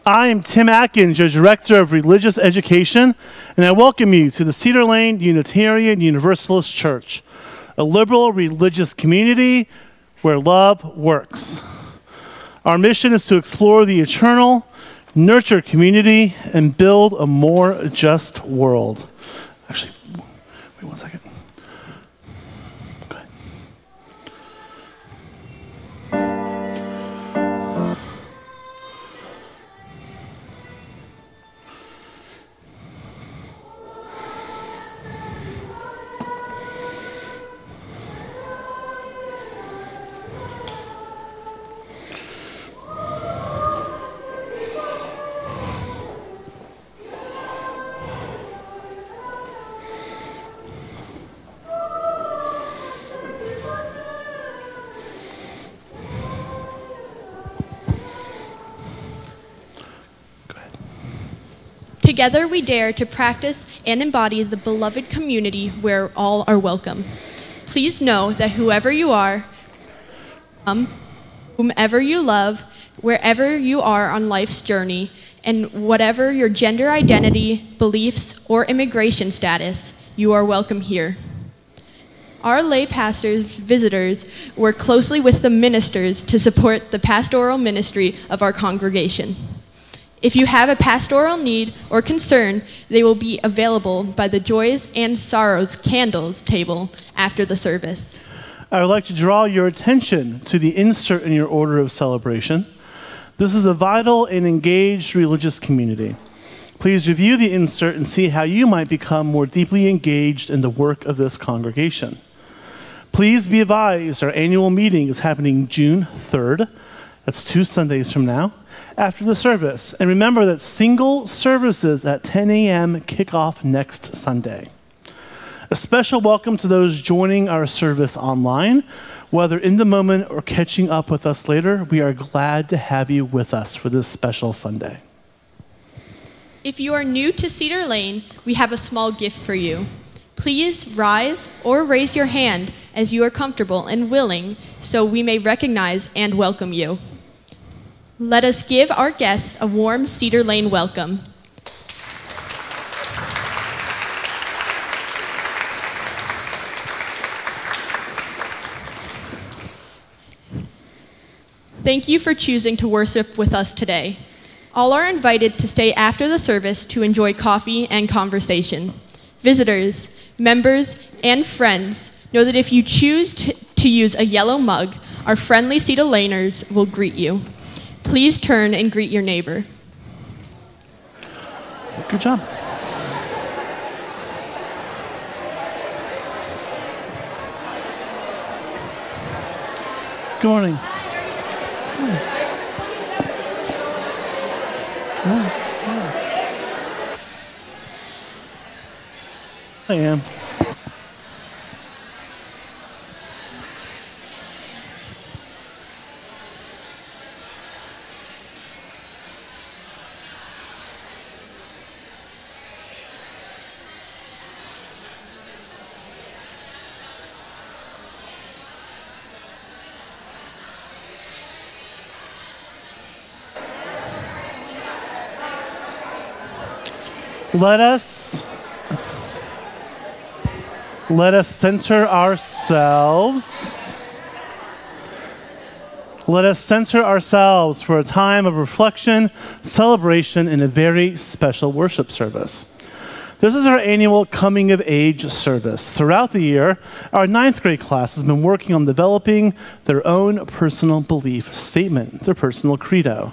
I am Tim Atkins, your Director of Religious Education, and I welcome you to the Cedar Lane Unitarian Universalist Church, a liberal religious community where love works. Our mission is to explore the eternal, nurture community, and build a more just world. Actually, wait 1 second. Together we dare to practice and embody the beloved community where all are welcome. Please know that whoever you are, whomever you love, wherever you are on life's journey, and whatever your gender identity, beliefs, or immigration status, you are welcome here. Our lay pastors, visitors, work closely with the ministers to support the pastoral ministry of our congregation. If you have a pastoral need or concern, they will be available by the Joys and Sorrows candles table after the service. I would like to draw your attention to the insert in your order of celebration. This is a vital and engaged religious community. Please review the insert and see how you might become more deeply engaged in the work of this congregation. Please be advised our annual meeting is happening June 3rd. That's 2 Sundays from now, after the service. And remember that single services at 10 a.m. kick off next Sunday. A special welcome to those joining our service online. Whether in the moment or catching up with us later, we are glad to have you with us for this special Sunday. If you are new to Cedar Lane, we have a small gift for you. Please rise or raise your hand as you are comfortable and willing so we may recognize and welcome you. Let us give our guests a warm Cedar Lane welcome. Thank you for choosing to worship with us today. All are invited to stay after the service to enjoy coffee and conversation. Visitors, members, and friends know that if you choose to use a yellow mug, our friendly Cedar Laners will greet you. Please turn and greet your neighbor. Good job. Good morning. I am. Let us center ourselves. Let us center ourselves for a time of reflection, celebration, and a very special worship service. This is our annual Coming of Age service. Throughout the year, our 9th grade class has been working on developing their own personal belief statement, their personal credo.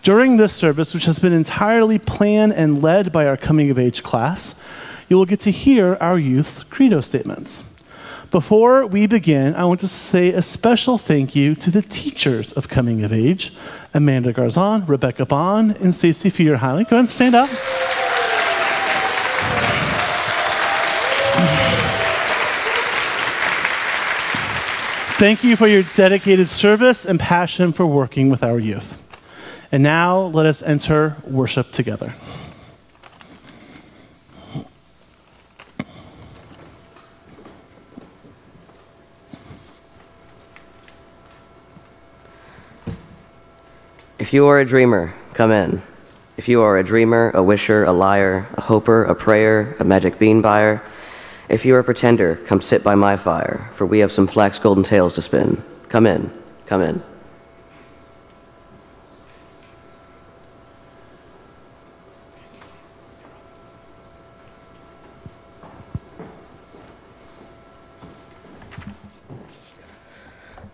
During this service, which has been entirely planned and led by our Coming of Age class, you will get to hear our youth's credo statements. Before we begin, I want to say a special thank you to the teachers of Coming of Age, Amanda Garzon, Rebecca Bond, and Stacey Feeder-Heiling. Go ahead and stand up. Thank you for your dedicated service and passion for working with our youth. And now, let us enter worship together. If you are a dreamer, come in. If you are a dreamer, a wisher, a liar, a hoper, a prayer, a magic bean buyer, if you are a pretender, come sit by my fire, for we have some flax golden tales to spin. Come in, come in.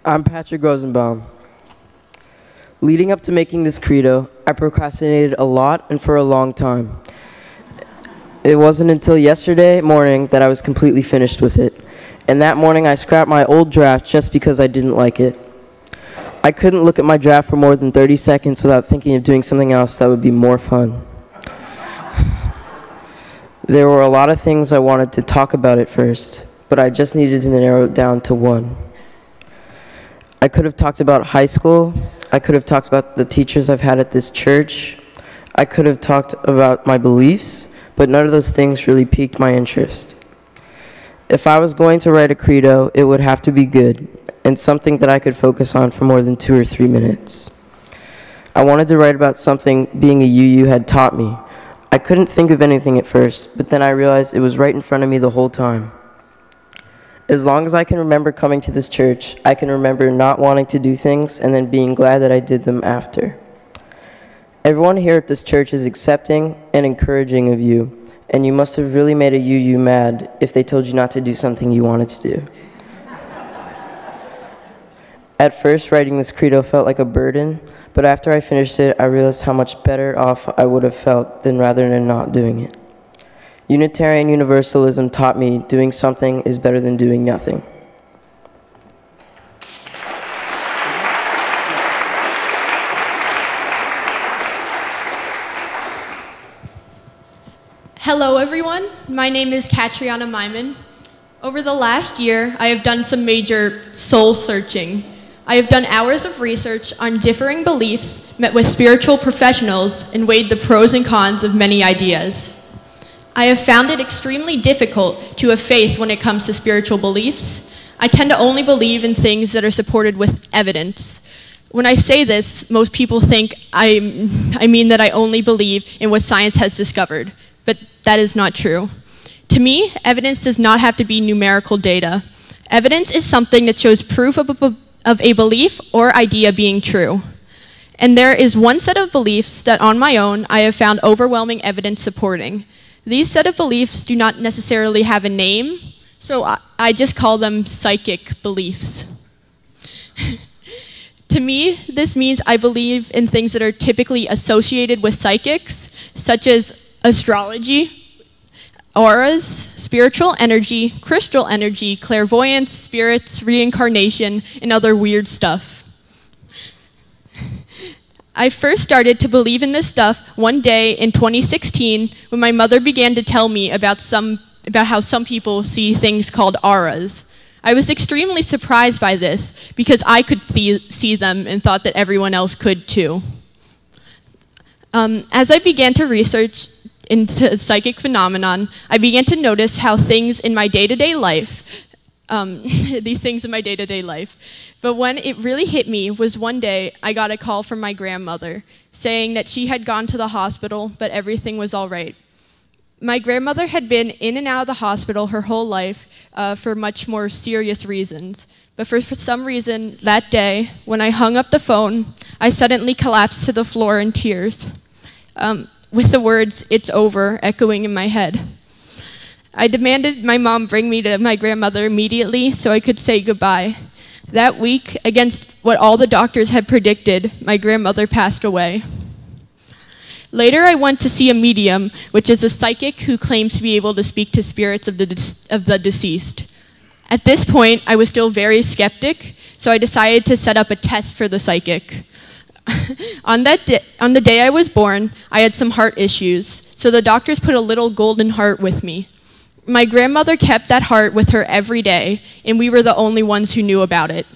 I'm Patrick Rosenbaum. Leading up to making this credo, I procrastinated a lot and for a long time. It wasn't until yesterday morning that I was completely finished with it. And that morning I scrapped my old draft just because I didn't like it. I couldn't look at my draft for more than 30 seconds without thinking of doing something else that would be more fun. There were a lot of things I wanted to talk about at first, but I just needed to narrow it down to one. I could have talked about high school. I could have talked about the teachers I've had at this church. I could have talked about my beliefs, but none of those things really piqued my interest. If I was going to write a credo, it would have to be good and something that I could focus on for more than 2 or 3 minutes. I wanted to write about something being a UU had taught me. I couldn't think of anything at first, but then I realized it was right in front of me the whole time. As long as I can remember coming to this church, I can remember not wanting to do things and then being glad that I did them after. Everyone here at this church is accepting and encouraging of you, and you must have really made a UU mad if they told you not to do something you wanted to do. At first, writing this credo felt like a burden, but after I finished it, I realized how much better off I would have felt than rather than not doing it. Unitarian Universalism taught me doing something is better than doing nothing. Hello, everyone. My name is Katriana Myman. Over the last year, I have done some major soul searching. I have done hours of research on differing beliefs, met with spiritual professionals, and weighed the pros and cons of many ideas. I have found it extremely difficult to have faith when it comes to spiritual beliefs. I tend to only believe in things that are supported with evidence. When I say this, most people think I mean that I only believe in what science has discovered, but that is not true. To me, evidence does not have to be numerical data. Evidence is something that shows proof of a belief or idea being true. And there is one set of beliefs that on my own I have found overwhelming evidence supporting. These set of beliefs do not necessarily have a name, so I just call them psychic beliefs. To me, this means I believe in things that are typically associated with psychics, such as astrology, auras, spiritual energy, crystal energy, clairvoyance, spirits, reincarnation, and other weird stuff. I first started to believe in this stuff one day in 2016 when my mother began to tell me about how some people see things called auras. I was extremely surprised by this because I could see them and thought that everyone else could too. As I began to research into psychic phenomenon, I began to notice how things in my day-to-day life these things in my day-to-day life. But when it really hit me was one day I got a call from my grandmother saying that she had gone to the hospital, but everything was all right. My grandmother had been in and out of the hospital her whole life for much more serious reasons. But for some reason, that day, when I hung up the phone, I suddenly collapsed to the floor in tears, with the words, "It's over," echoing in my head. I demanded my mom bring me to my grandmother immediately so I could say goodbye. That week, against what all the doctors had predicted, my grandmother passed away. Later, I went to see a medium, which is a psychic who claims to be able to speak to spirits of the deceased. At this point, I was still very skeptic, so I decided to set up a test for the psychic. On the day I was born, I had some heart issues, so the doctors put a little golden heart with me. My grandmother kept that heart with her every day, and we were the only ones who knew about it.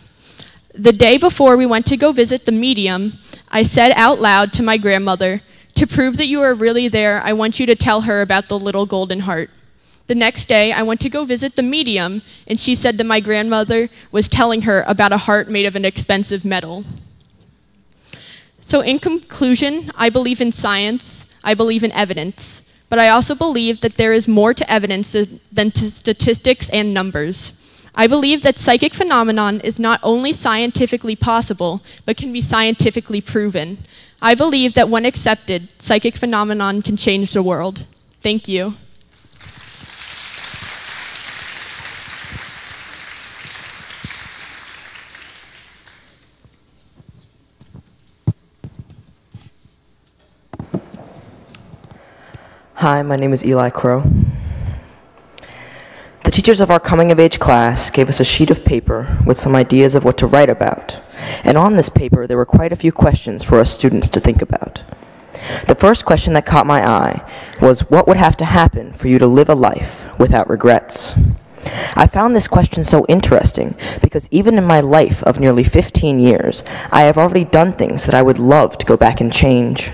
The day before we went to go visit the medium, I said out loud to my grandmother, "To prove that you are really there, I want you to tell her about the little golden heart." The next day, I went to go visit the medium, and she said that my grandmother was telling her about a heart made of an expensive metal. So in conclusion, I believe in science, I believe in evidence, but I also believe that there is more to evidence than to statistics and numbers. I believe that psychic phenomenon is not only scientifically possible, but can be scientifically proven. I believe that when accepted, psychic phenomenon can change the world. Thank you. Hi, my name is Eli Crow. The teachers of our coming-of-age class gave us a sheet of paper with some ideas of what to write about, and on this paper there were quite a few questions for us students to think about. The first question that caught my eye was, what would have to happen for you to live a life without regrets? I found this question so interesting because even in my life of nearly 15 years, I have already done things that I would love to go back and change.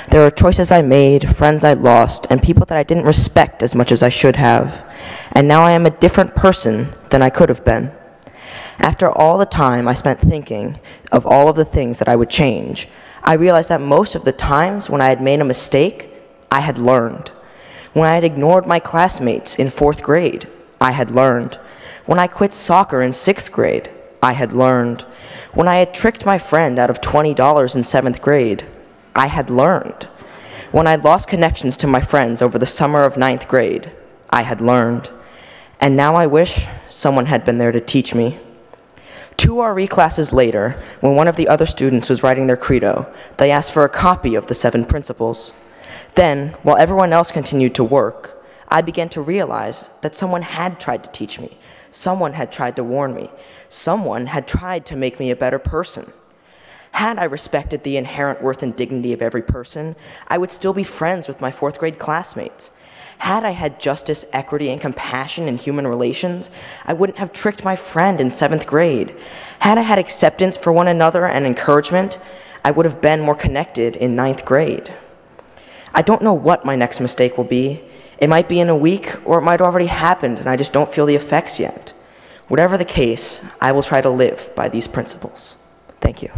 There are choices I made, friends I lost, and people that I didn't respect as much as I should have. And now I am a different person than I could have been. After all the time I spent thinking of all of the things that I would change, I realized that most of the times when I had made a mistake, I had learned. When I had ignored my classmates in 4th grade, I had learned. When I quit soccer in 6th grade, I had learned. When I had tricked my friend out of $20 in 7th grade, I had learned. When I lost connections to my friends over the summer of 9th grade, I had learned. And now I wish someone had been there to teach me. 2 RE classes later, when one of the other students was writing their credo, they asked for a copy of the 7 principles. Then, while everyone else continued to work, I began to realize that someone had tried to teach me. Someone had tried to warn me. Someone had tried to make me a better person. Had I respected the inherent worth and dignity of every person, I would still be friends with my 4th grade classmates. Had I had justice, equity, and compassion in human relations, I wouldn't have tricked my friend in 7th grade. Had I had acceptance for one another and encouragement, I would have been more connected in 9th grade. I don't know what my next mistake will be. It might be in a week, or it might have already happened and I just don't feel the effects yet. Whatever the case, I will try to live by these principles. Thank you.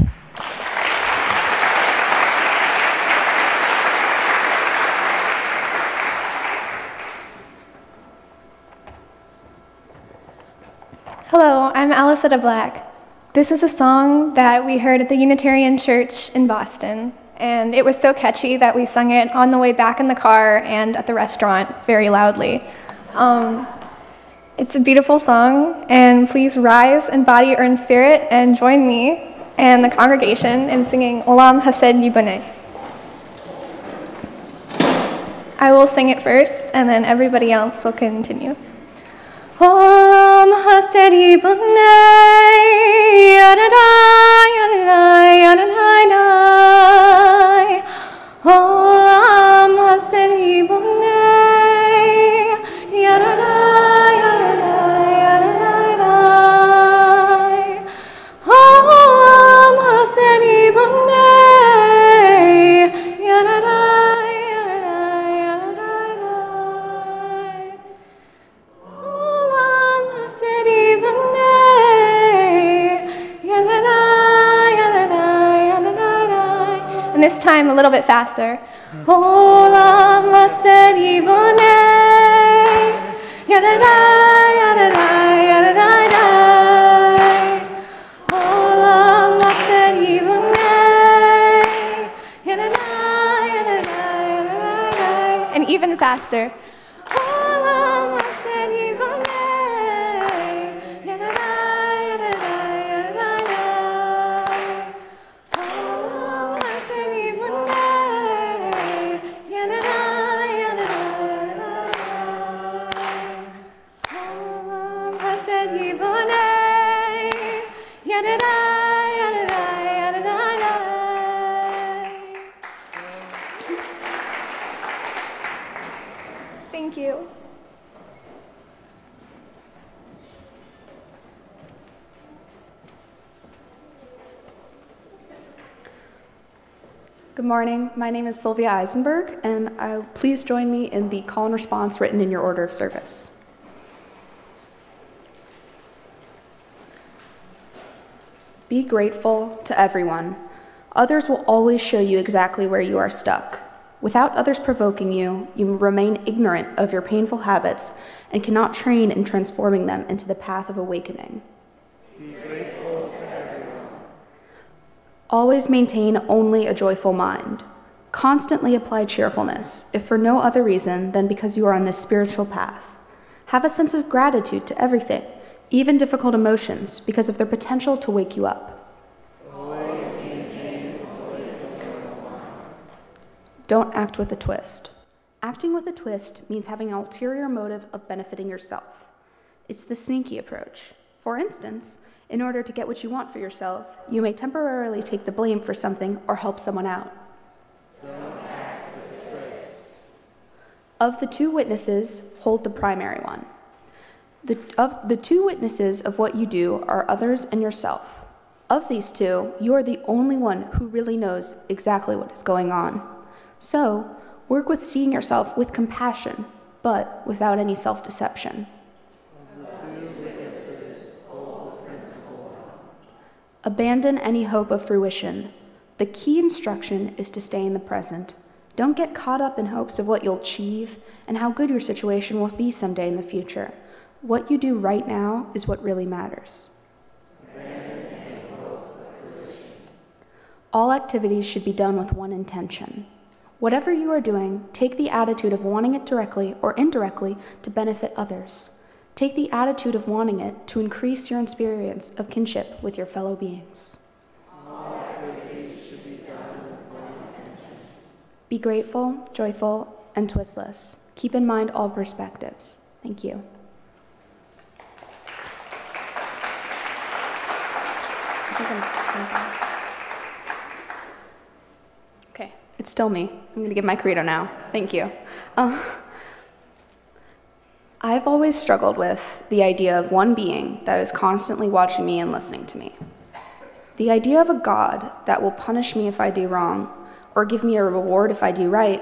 Hello, I'm Alicetta Black. This is a song that we heard at the Unitarian Church in Boston, and it was so catchy that we sung it on the way back in the car and at the restaurant very loudly. It's a beautiful song, and please rise in body or in spirit and join me and the congregation in singing Olam Hased Yiboneh. I will sing it first, and then everybody else will continue. Olam Hased Yiboneh, Yadadai, Yadadai, Yadadai, Olam Hased Yiboneh, Yadadai, Yadadai, Yadadai, Olam Hased Yiboneh, Yadadai, Yadadai, Yadadai. And this time a little bit faster. Olam Hased Yiboneh, Yadadai, Yadadai, Yadadai. Olam Hased Yiboneh, Yadadai, Yadadai, Yadadai. And even faster. Olam Hased Yiboneh, Yadadai, Yadadai, Yadadai. Olam Hased Yiboneh, Yadadai, Yadadai. Olam Hased Yiboneh, Yadadai, Yadadai, Yadadai. Thank you. Good morning. My name is Sylvia Eisenberg, and please join me in the call and response written in your order of service. Be grateful to everyone. Others will always show you exactly where you are stuck. Without others provoking you, you remain ignorant of your painful habits and cannot train in transforming them into the path of awakening. Be grateful to everyone. Always maintain only a joyful mind. Constantly apply cheerfulness, if for no other reason than because you are on this spiritual path. Have a sense of gratitude to everything, even difficult emotions, because of their potential to wake you up. Always maintain a joyful mind. Don't act with a twist. Acting with a twist means having an ulterior motive of benefiting yourself. It's the sneaky approach. For instance, in order to get what you want for yourself, you may temporarily take the blame for something or help someone out. Don't act with a twist. Of the two witnesses, hold the primary one. The two witnesses of what you do are others and yourself. Of these two, you are the only one who really knows exactly what is going on. So, work with seeing yourself with compassion, but without any self-deception. Abandon any hope of fruition. The key instruction is to stay in the present. Don't get caught up in hopes of what you'll achieve and how good your situation will be someday in the future. What you do right now is what really matters. All activities should be done with one intention. Whatever you are doing, take the attitude of wanting it directly or indirectly to benefit others. Take the attitude of wanting it to increase your experience of kinship with your fellow beings. All activities should be done with one intention. Be grateful, joyful, and twistless. Keep in mind all perspectives. Thank you. Okay, it's still me. I'm going to give my credo now. Thank you. I've always struggled with the idea of one being that is constantly watching me and listening to me. The idea of a God that will punish me if I do wrong or give me a reward if I do right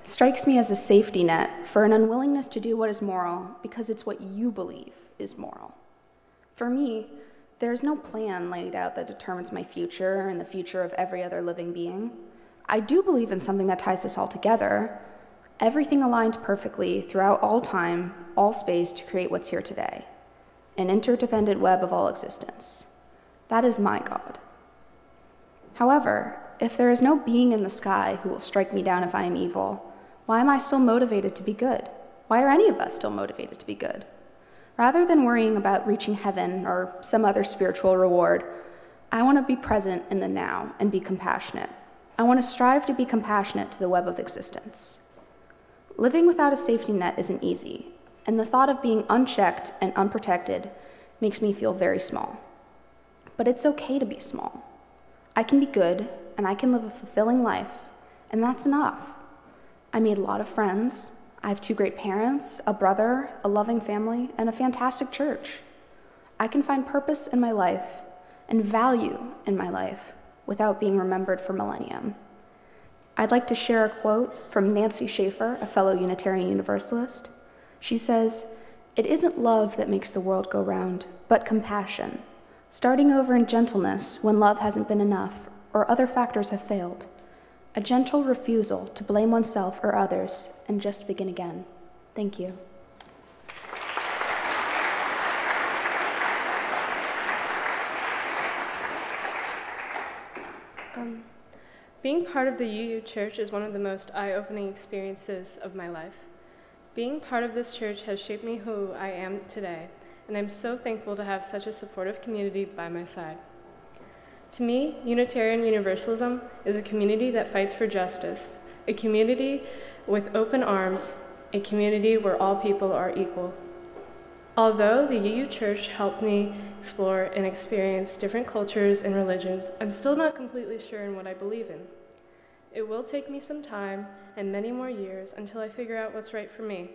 strikes me as a safety net for an unwillingness to do what is moral because it's what you believe is moral. For me, there is no plan laid out that determines my future and the future of every other living being. I do believe in something that ties us all together. Everything aligns perfectly throughout all time, all space to create what's here today. An interdependent web of all existence. That is my God. However, if there is no being in the sky who will strike me down if I am evil, why am I still motivated to be good? Why are any of us still motivated to be good? Rather than worrying about reaching heaven or some other spiritual reward, I want to be present in the now and be compassionate. I want to strive to be compassionate to the web of existence. Living without a safety net isn't easy, and the thought of being unchecked and unprotected makes me feel very small. But it's okay to be small. I can be good, and I can live a fulfilling life, and that's enough. I made a lot of friends. I have 2 great parents, a brother, a loving family, and a fantastic church. I can find purpose in my life and value in my life without being remembered for millennium. I'd like to share a quote from Nancy Schaefer, a fellow Unitarian Universalist. She says, "It isn't love that makes the world go round, but compassion. Starting over in gentleness when love hasn't been enough or other factors have failed. A gentle refusal to blame oneself or others and just begin again." Thank you. Being part of the UU Church is one of the most eye-opening experiences of my life. Being part of this church has shaped me who I am today, and I'm so thankful to have such a supportive community by my side. To me, Unitarian Universalism is a community that fights for justice, a community with open arms, a community where all people are equal. Although the UU Church helped me explore and experience different cultures and religions, I'm still not completely sure in what I believe in. It will take me some time and many more years until I figure out what's right for me.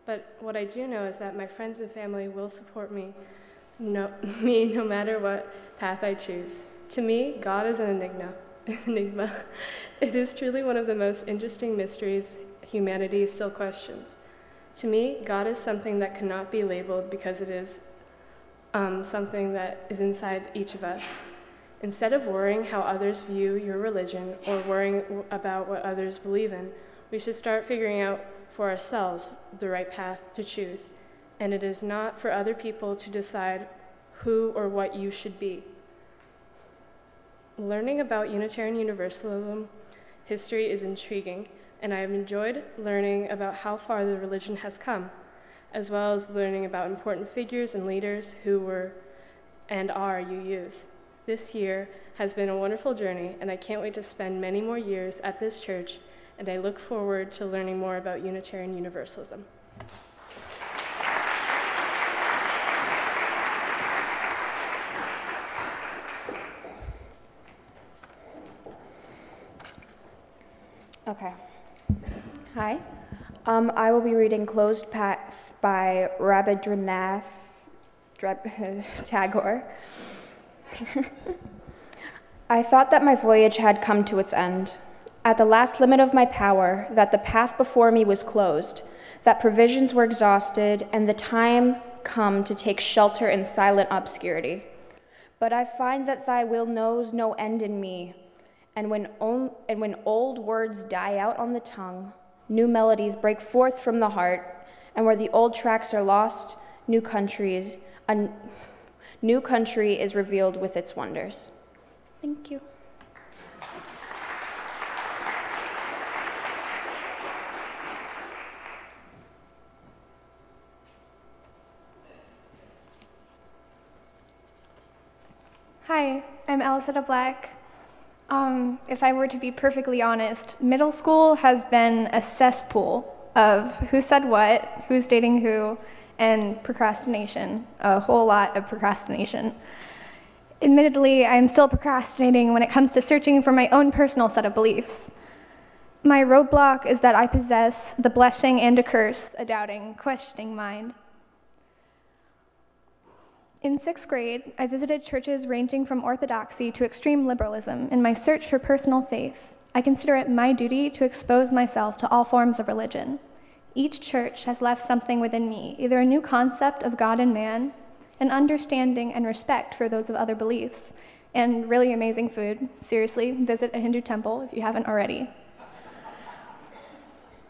But what I do know is that my friends and family will support me no matter what path I choose. To me, God is an enigma. It is truly one of the most interesting mysteries humanity still questions. To me, God is something that cannot be labeled because it is something that is inside each of us. Instead of worrying how others view your religion or worrying about what others believe in, we should start figuring out for ourselves the right path to choose. And it is not for other people to decide who or what you should be. Learning about Unitarian Universalism history is intriguing, and I have enjoyed learning about how far the religion has come, as well as learning about important figures and leaders who were and are UUs. This year has been a wonderful journey, and I can't wait to spend many more years at this church, and I look forward to learning more about Unitarian Universalism. Okay. Hi. I will be reading Closed Path by Rabindranath Tagore. I thought that my voyage had come to its end, at the last limit of my power, that the path before me was closed, that provisions were exhausted, and the time come to take shelter in silent obscurity. But I find that thy will knows no end in me, and when old words die out on the tongue, new melodies break forth from the heart, and where the old tracks are lost, a new country is revealed with its wonders. Thank you. Hi, I'm Alicetta Black. If I were to be perfectly honest, middle school has been a cesspool of who said what, who's dating who, and procrastination, a whole lot of procrastination. Admittedly, I'm still procrastinating when it comes to searching for my own personal set of beliefs. My roadblock is that I possess the blessing and a curse, a doubting, questioning mind. In 6th grade, I visited churches ranging from orthodoxy to extreme liberalism in my search for personal faith. I consider it my duty to expose myself to all forms of religion. Each church has left something within me, either a new concept of God and man, an understanding and respect for those of other beliefs, and really amazing food. Seriously, visit a Hindu temple if you haven't already.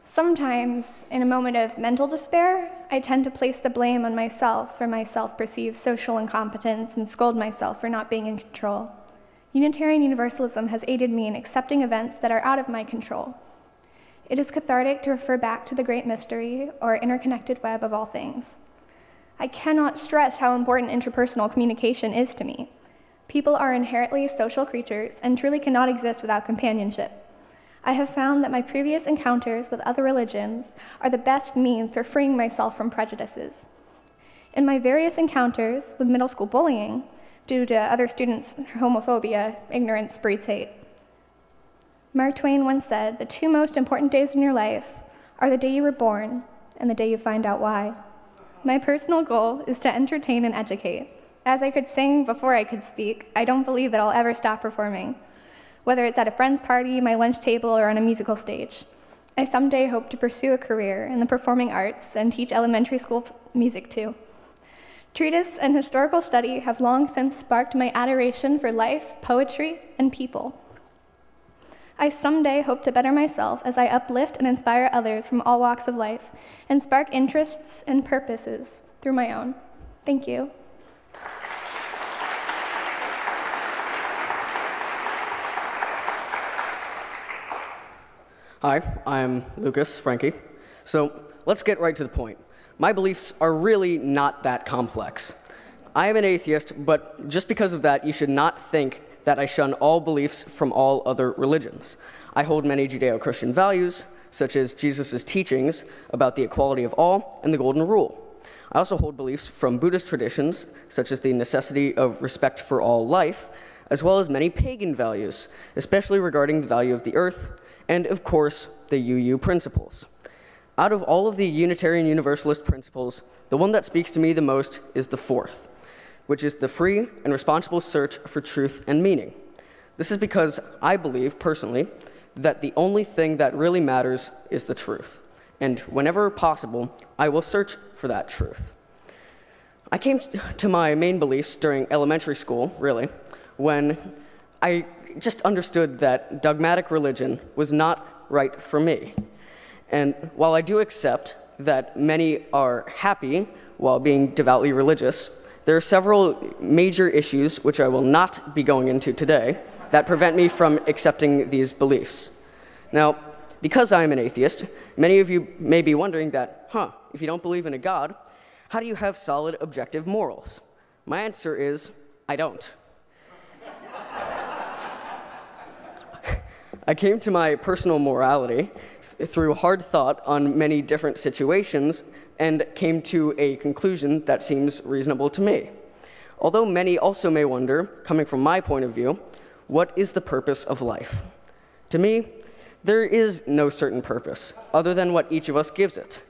Sometimes, in a moment of mental despair, I tend to place the blame on myself for my self-perceived social incompetence and scold myself for not being in control. Unitarian Universalism has aided me in accepting events that are out of my control. It is cathartic to refer back to the great mystery or interconnected web of all things. I cannot stress how important interpersonal communication is to me. People are inherently social creatures and truly cannot exist without companionship. I have found that my previous encounters with other religions are the best means for freeing myself from prejudices. In my various encounters with middle school bullying, due to other students' homophobia, ignorance breeds hate. Mark Twain once said, "The two most important days in your life are the day you were born and the day you find out why." My personal goal is to entertain and educate. As I could sing before I could speak, I don't believe that I'll ever stop performing, whether it's at a friend's party, my lunch table, or on a musical stage. I someday hope to pursue a career in the performing arts and teach elementary school music too. Treatise and historical study have long since sparked my adoration for life, poetry, and people. I someday hope to better myself as I uplift and inspire others from all walks of life and spark interests and purposes through my own. Thank you. Hi, I'm Lucas Frankie. So let's get right to the point. My beliefs are really not that complex. I am an atheist, but just because of that, you should not think that I shun all beliefs from all other religions. I hold many Judeo-Christian values, such as Jesus' teachings about the equality of all and the Golden Rule. I also hold beliefs from Buddhist traditions, such as the necessity of respect for all life, as well as many pagan values, especially regarding the value of the earth, and of course, the UU principles. Out of all of the Unitarian Universalist principles, the one that speaks to me the most is the fourth, which is the free and responsible search for truth and meaning. This is because I believe, personally, that the only thing that really matters is the truth. And whenever possible, I will search for that truth. I came to my main beliefs during elementary school, really, when I just understood that dogmatic religion was not right for me. And while I do accept that many are happy while being devoutly religious, there are several major issues, which I will not be going into today, that prevent me from accepting these beliefs. Now, because I am an atheist, many of you may be wondering that, if you don't believe in a God, how do you have solid objective morals? My answer is, I don't. I came to my personal morality through hard thought on many different situations and came to a conclusion that seems reasonable to me. Although many also may wonder, coming from my point of view, what is the purpose of life? To me, there is no certain purpose other than what each of us gives it.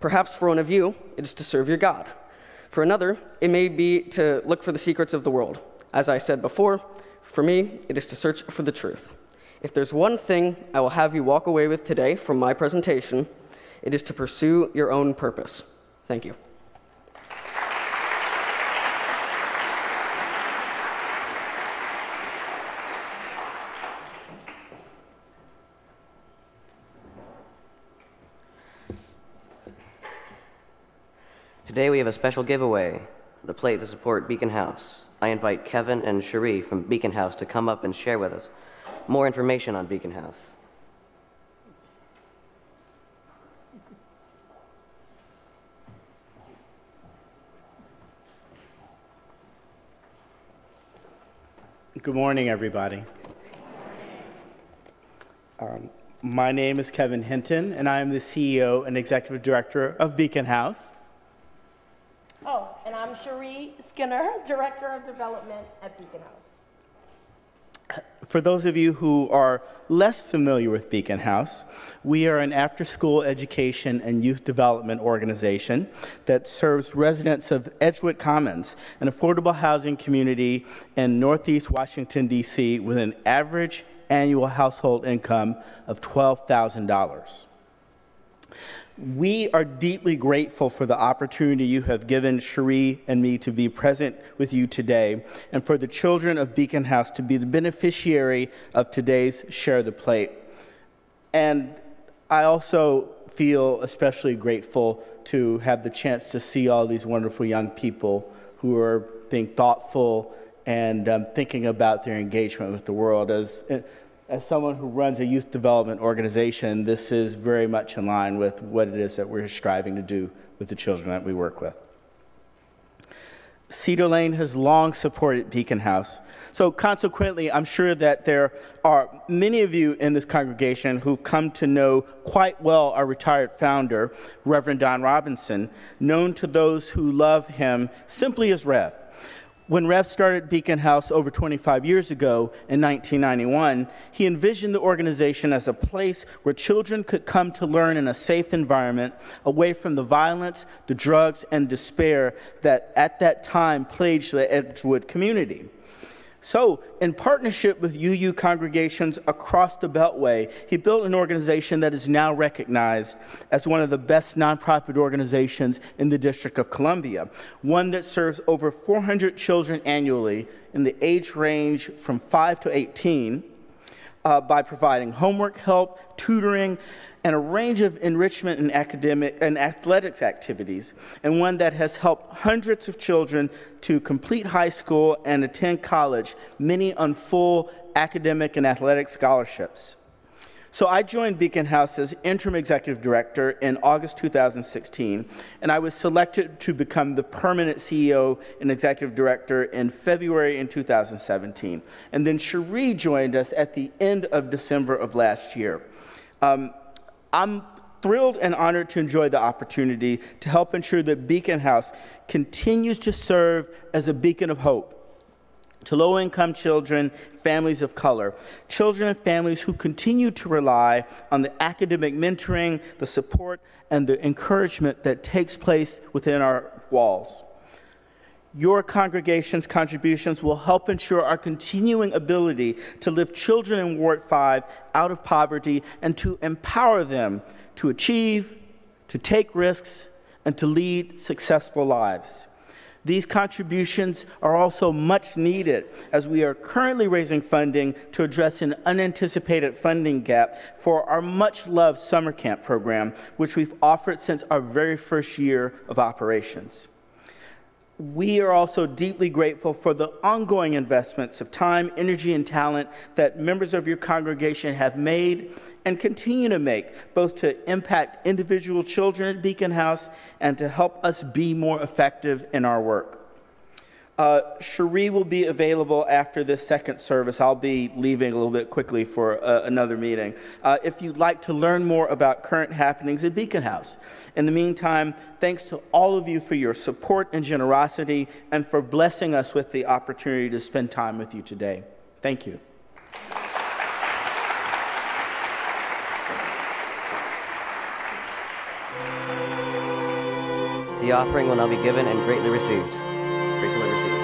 Perhaps for one of you, it is to serve your God. For another, it may be to look for the secrets of the world. As I said before, for me, it is to search for the truth. If there's one thing I will have you walk away with today from my presentation, it is to pursue your own purpose. Thank you. Today we have a special giveaway, the plate to support Beacon House. I invite Kevin and Cherie from Beacon House to come up and share with us more information on Beacon House. Good morning, everybody. My name is Kevin Hinton, and I am the CEO and Executive Director of Beacon House. Oh, and I'm Cherie Skinner, Director of Development at Beacon House. For those of you who are less familiar with Beacon House, we are an after-school education and youth development organization that serves residents of Edgewood Commons, an affordable housing community in Northeast Washington, D.C., with an average annual household income of $12,000. We are deeply grateful for the opportunity you have given Cherie and me to be present with you today, and for the children of Beacon House to be the beneficiary of today's Share the Plate. And I also feel especially grateful to have the chance to see all these wonderful young people who are being thoughtful and thinking about their engagement with the world. As someone who runs a youth development organization, this is very much in line with what it is that we're striving to do with the children that we work with. Cedar Lane has long supported Beacon House. So consequently, I'm sure that there are many of you in this congregation who've come to know quite well our retired founder, Reverend Don Robinson, known to those who love him simply as Rev. When Rev started Beacon House over 25 years ago in 1991, he envisioned the organization as a place where children could come to learn in a safe environment, away from the violence, the drugs, and despair that at that time plagued the Edgewood community. So, in partnership with UU congregations across the Beltway, he built an organization that is now recognized as one of the best nonprofit organizations in the District of Columbia, one that serves over 400 children annually in the age range from 5 to 18 by providing homework help, tutoring, and a range of enrichment and academic and athletics activities, and one that has helped hundreds of children to complete high school and attend college, many on full academic and athletic scholarships. So I joined Beacon House as interim executive director in August 2016, and I was selected to become the permanent CEO and executive director in February in 2017. And then Cherie joined us at the end of December of last year. I'm thrilled and honored to enjoy the opportunity to help ensure that Beacon House continues to serve as a beacon of hope to low-income children, families of color, children and families who continue to rely on the academic mentoring, the support, and the encouragement that takes place within our walls. Your congregation's contributions will help ensure our continuing ability to lift children in Ward 5 out of poverty and to empower them to achieve, to take risks, and to lead successful lives. These contributions are also much needed as we are currently raising funding to address an unanticipated funding gap for our much-loved summer camp program, which we've offered since our very first year of operations. We are also deeply grateful for the ongoing investments of time, energy, and talent that members of your congregation have made and continue to make, both to impact individual children at Beacon House and to help us be more effective in our work. Cherie will be available after this second service. I'll be leaving a little bit quickly for another meeting. If you'd like to learn more about current happenings at Beacon House. In the meantime, thanks to all of you for your support and generosity and for blessing us with the opportunity to spend time with you today. Thank you. The offering will now be given and greatly received. Gratefully received.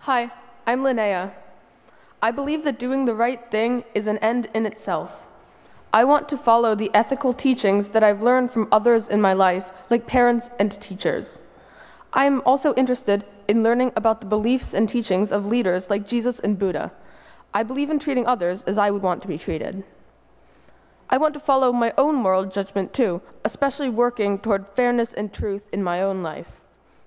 Hi, I'm Linnea. I believe that doing the right thing is an end in itself. I want to follow the ethical teachings that I've learned from others in my life, like parents and teachers. I am also interested in learning about the beliefs and teachings of leaders like Jesus and Buddha. I believe in treating others as I would want to be treated. I want to follow my own moral judgment too, especially working toward fairness and truth in my own life.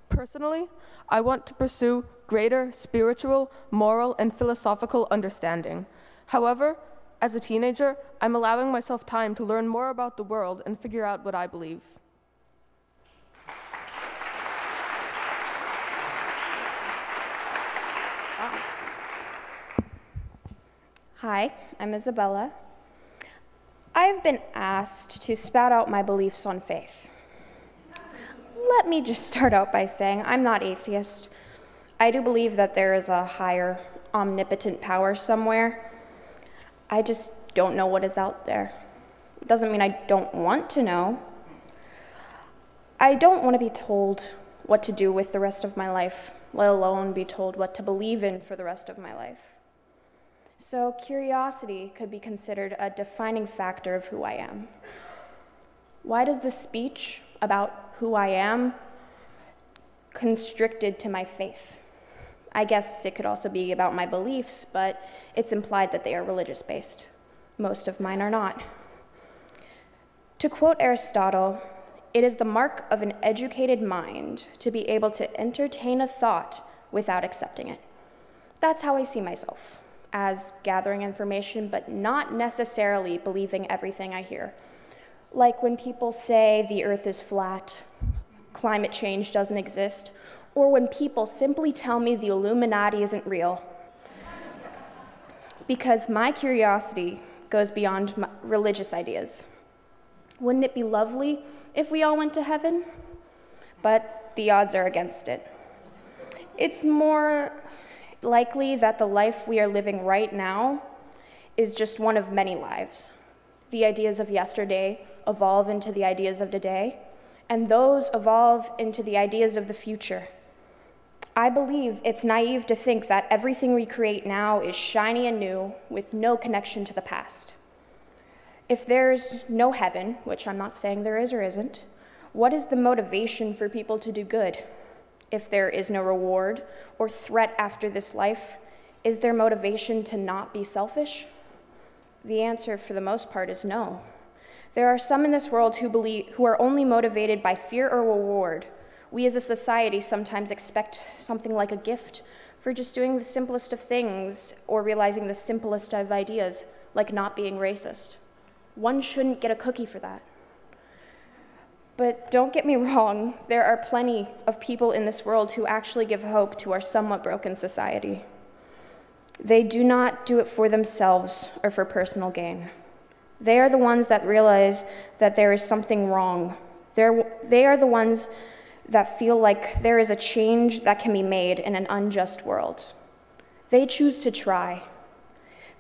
Personally, I want to pursue greater spiritual, moral, and philosophical understanding. However, As a teenager, I'm allowing myself time to learn more about the world and figure out what I believe. Hi, I'm Isabella. I've been asked to spout out my beliefs on faith. Let me just start out by saying I'm not atheist. I do believe that there is a higher, omnipotent power somewhere. I just don't know what is out there. It doesn't mean I don't want to know. I don't want to be told what to do with the rest of my life, let alone be told what to believe in for the rest of my life. So curiosity could be considered a defining factor of who I am. Why does this speech about who I am constricted to my faith? I guess it could also be about my beliefs, but it's implied that they are religious-based. Most of mine are not. To quote Aristotle, it is the mark of an educated mind to be able to entertain a thought without accepting it. That's how I see myself, as gathering information, but not necessarily believing everything I hear. Like when people say the earth is flat, climate change doesn't exist, or when people simply tell me the Illuminati isn't real. Because my curiosity goes beyond my religious ideas. Wouldn't it be lovely if we all went to heaven? But the odds are against it. It's more likely that the life we are living right now is just one of many lives. The ideas of yesterday evolve into the ideas of today, and those evolve into the ideas of the future. I believe it's naive to think that everything we create now is shiny and new with no connection to the past. If there's no heaven, which I'm not saying there is or isn't, what is the motivation for people to do good? If there is no reward or threat after this life, is there motivation to not be selfish? The answer, for the most part, is no. There are some in this world who are only motivated by fear or reward. We as a society sometimes expect something like a gift for just doing the simplest of things or realizing the simplest of ideas, like not being racist. One shouldn't get a cookie for that. But don't get me wrong, there are plenty of people in this world who actually give hope to our somewhat broken society. They do not do it for themselves or for personal gain. They are the ones that realize that there is something wrong. They are the ones that feel like there is a change that can be made in an unjust world. They choose to try.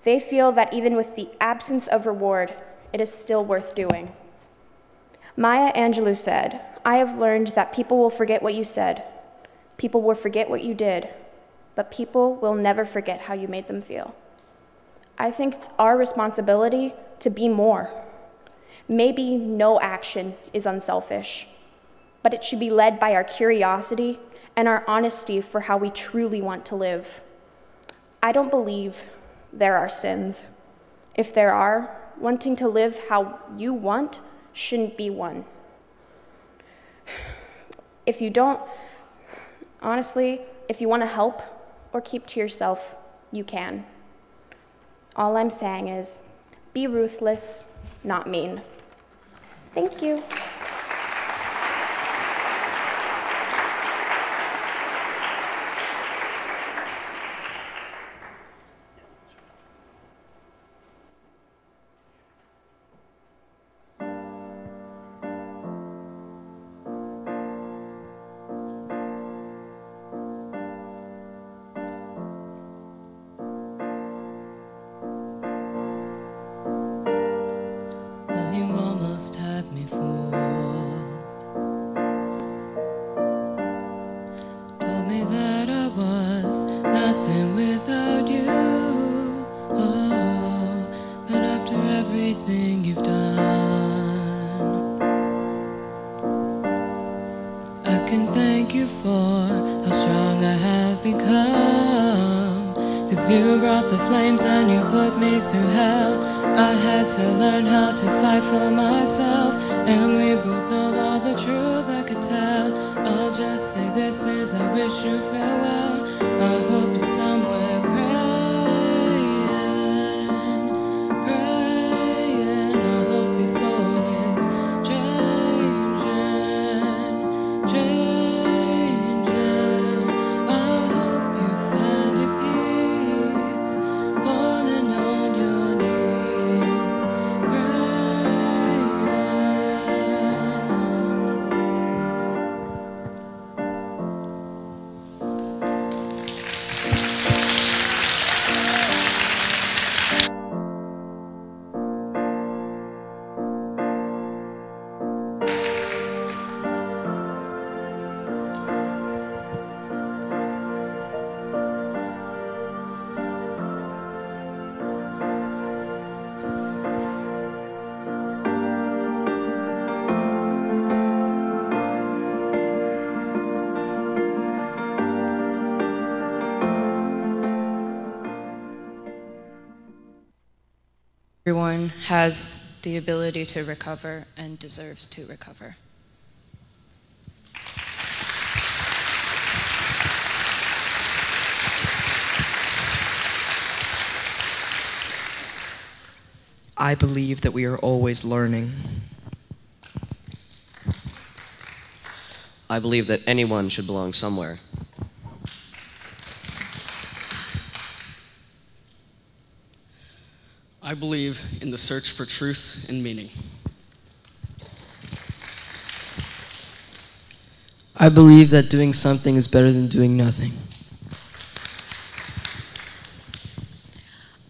They feel that even with the absence of reward, it is still worth doing. Maya Angelou said, "I have learned that people will forget what you said, people will forget what you did, but people will never forget how you made them feel." I think it's our responsibility to be more. Maybe no action is unselfish, but it should be led by our curiosity and our honesty for how we truly want to live. I don't believe there are sins. If there are, wanting to live how you want shouldn't be one. If you don't, honestly, if you want to help or keep to yourself, you can. All I'm saying is, be ruthless, not mean. Thank you. You brought the flames and you put me through hell. I had to learn how to fight for myself, and we both know all the truth I could tell. I'll just say this is, I wish you farewell. I hope you're somewhere praying, Everyone has the ability to recover and deserves to recover. I believe that we are always learning. I believe that anyone should belong somewhere. I believe in the search for truth and meaning. I believe that doing something is better than doing nothing.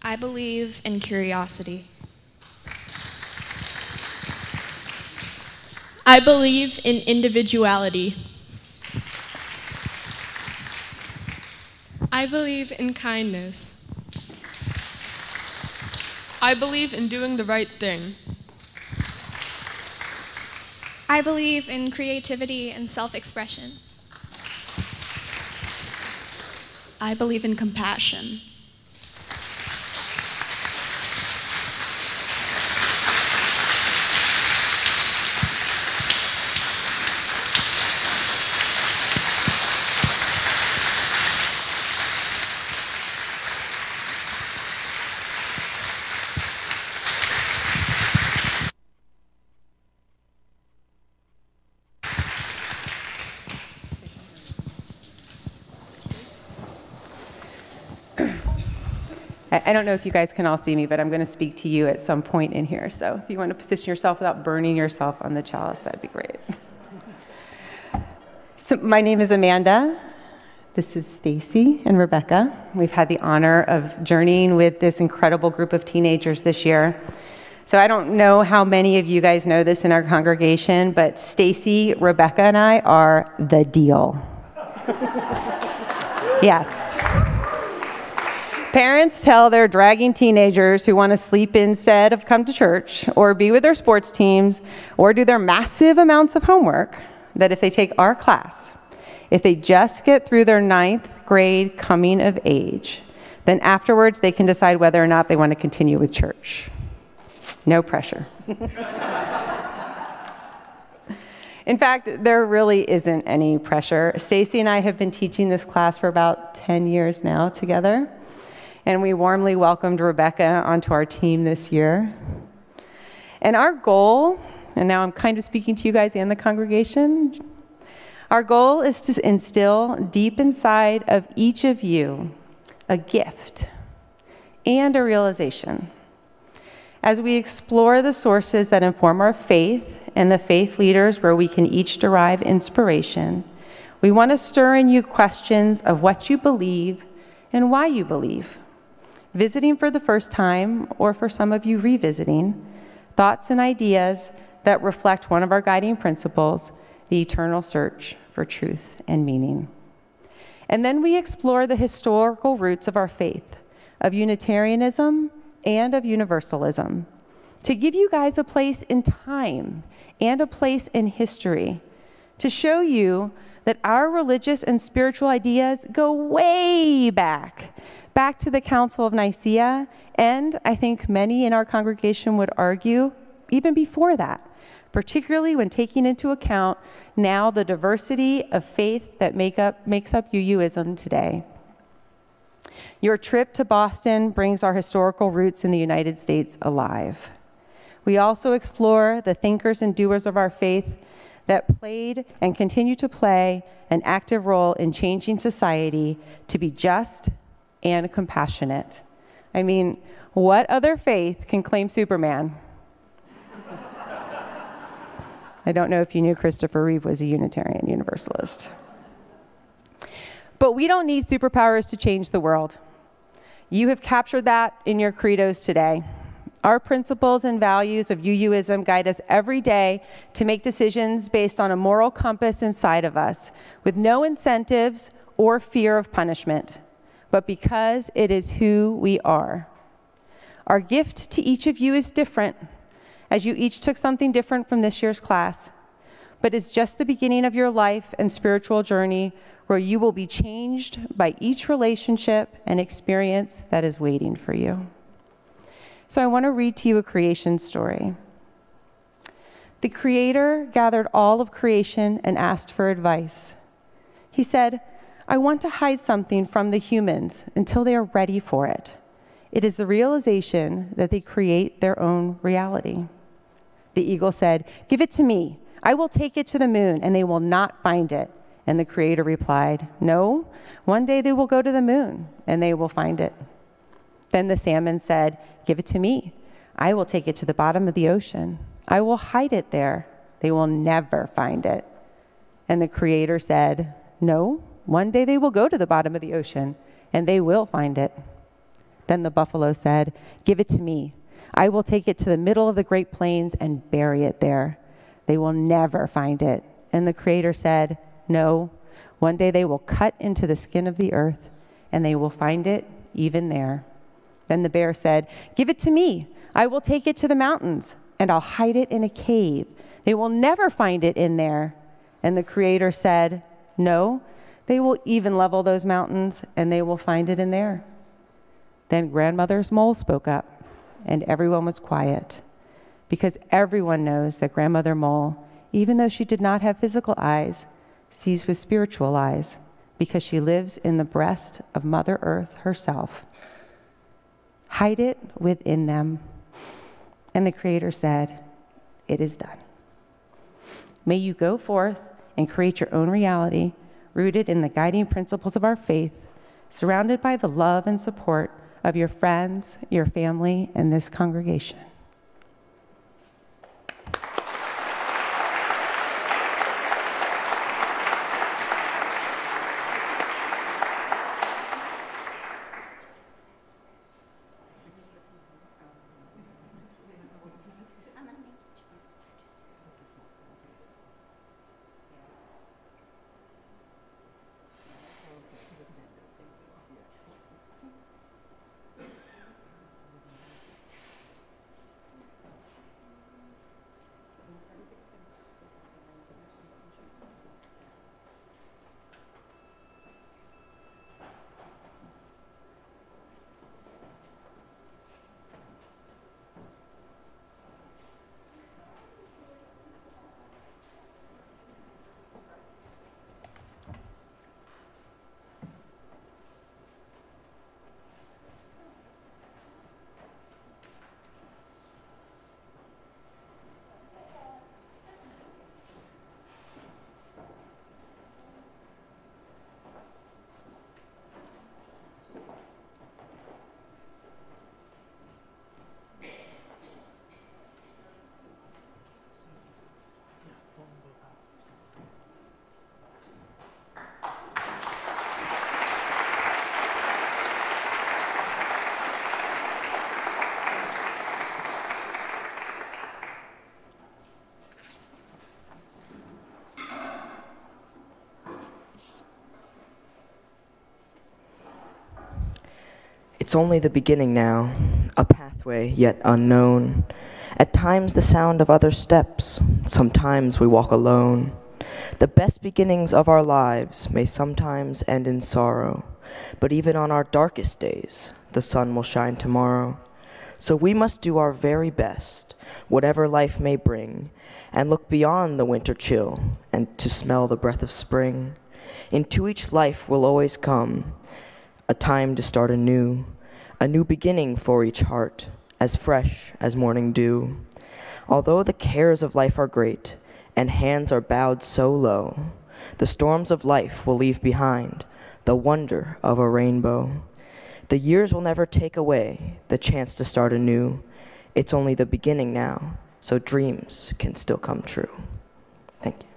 I believe in curiosity. I believe in individuality. I believe in kindness. I believe in doing the right thing. I believe in creativity and self-expression. I believe in compassion. I don't know if you guys can all see me, but I'm going to speak to you at some point in here. So if you want to position yourself without burning yourself on the chalice, that'd be great. So my name is Amanda. This is Stacy and Rebecca. We've had the honor of journeying with this incredible group of teenagers this year. So I don't know how many of you guys know this in our congregation, but Stacy, Rebecca, and I are the deal. Yes. Parents tell their dragging teenagers who want to sleep instead of come to church or be with their sports teams or do their massive amounts of homework that if they take our class, if they just get through their 9th grade coming of age, then afterwards they can decide whether or not they want to continue with church. No pressure. In fact, there really isn't any pressure. Stacy and I have been teaching this class for about 10 years now together. And we warmly welcomed Rebecca onto our team this year. And our goal, and now I'm kind of speaking to you guys and the congregation, our goal is to instill deep inside of each of you a gift and a realization. As we explore the sources that inform our faith and the faith leaders where we can each derive inspiration, we want to stir in you questions of what you believe and why you believe. Visiting for the first time, or for some of you revisiting, thoughts and ideas that reflect one of our guiding principles, the eternal search for truth and meaning. And then we explore the historical roots of our faith, of Unitarianism and of Universalism, to give you guys a place in time and a place in history, to show you that our religious and spiritual ideas go way back to the Council of Nicaea, and I think many in our congregation would argue even before that, particularly when taking into account now the diversity of faith that makes up UUism today. Your trip to Boston brings our historical roots in the United States alive. We also explore the thinkers and doers of our faith that played and continue to play an active role in changing society to be just and compassionate. I mean, what other faith can claim Superman? I don't know if you knew Christopher Reeve was a Unitarian Universalist. But we don't need superpowers to change the world. You have captured that in your credos today. Our principles and values of UUism guide us every day to make decisions based on a moral compass inside of us, with no incentives or fear of punishment, but because it is who we are. Our gift to each of you is different, as you each took something different from this year's class, but it's just the beginning of your life and spiritual journey where you will be changed by each relationship and experience that is waiting for you. So I want to read to you a creation story. The Creator gathered all of creation and asked for advice. He said, I want to hide something from the humans until they are ready for it. It is the realization that they create their own reality. The eagle said, give it to me. I will take it to the moon, and they will not find it. And the Creator replied, no, one day they will go to the moon, and they will find it. Then the salmon said, give it to me. I will take it to the bottom of the ocean. I will hide it there. They will never find it. And the Creator said, no, one day they will go to the bottom of the ocean, and they will find it. Then the buffalo said, give it to me. I will take it to the middle of the Great Plains and bury it there. They will never find it. And the Creator said, no, one day they will cut into the skin of the earth, and they will find it even there. Then the bear said, give it to me. I will take it to the mountains, and I'll hide it in a cave. They will never find it in there. And the Creator said, no, they will even level those mountains, and they will find it in there. Then grandmother's mole spoke up, and everyone was quiet, because everyone knows that grandmother mole, even though she did not have physical eyes, sees with spiritual eyes, because she lives in the breast of Mother Earth herself. Hide it within them. And the Creator said, it is done. May you go forth and create your own reality, rooted in the guiding principles of our faith, surrounded by the love and support of your friends, your family, and this congregation. It's only the beginning now, a pathway yet unknown. At times the sound of other steps, sometimes we walk alone. The best beginnings of our lives may sometimes end in sorrow, but even on our darkest days, the sun will shine tomorrow. So we must do our very best, whatever life may bring, and look beyond the winter chill and to smell the breath of spring. Into each life will always come a time to start anew, a new beginning for each heart, as fresh as morning dew. Although the cares of life are great, and hands are bowed so low, the storms of life will leave behind the wonder of a rainbow. The years will never take away the chance to start anew. It's only the beginning now, so dreams can still come true. Thank you.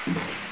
you.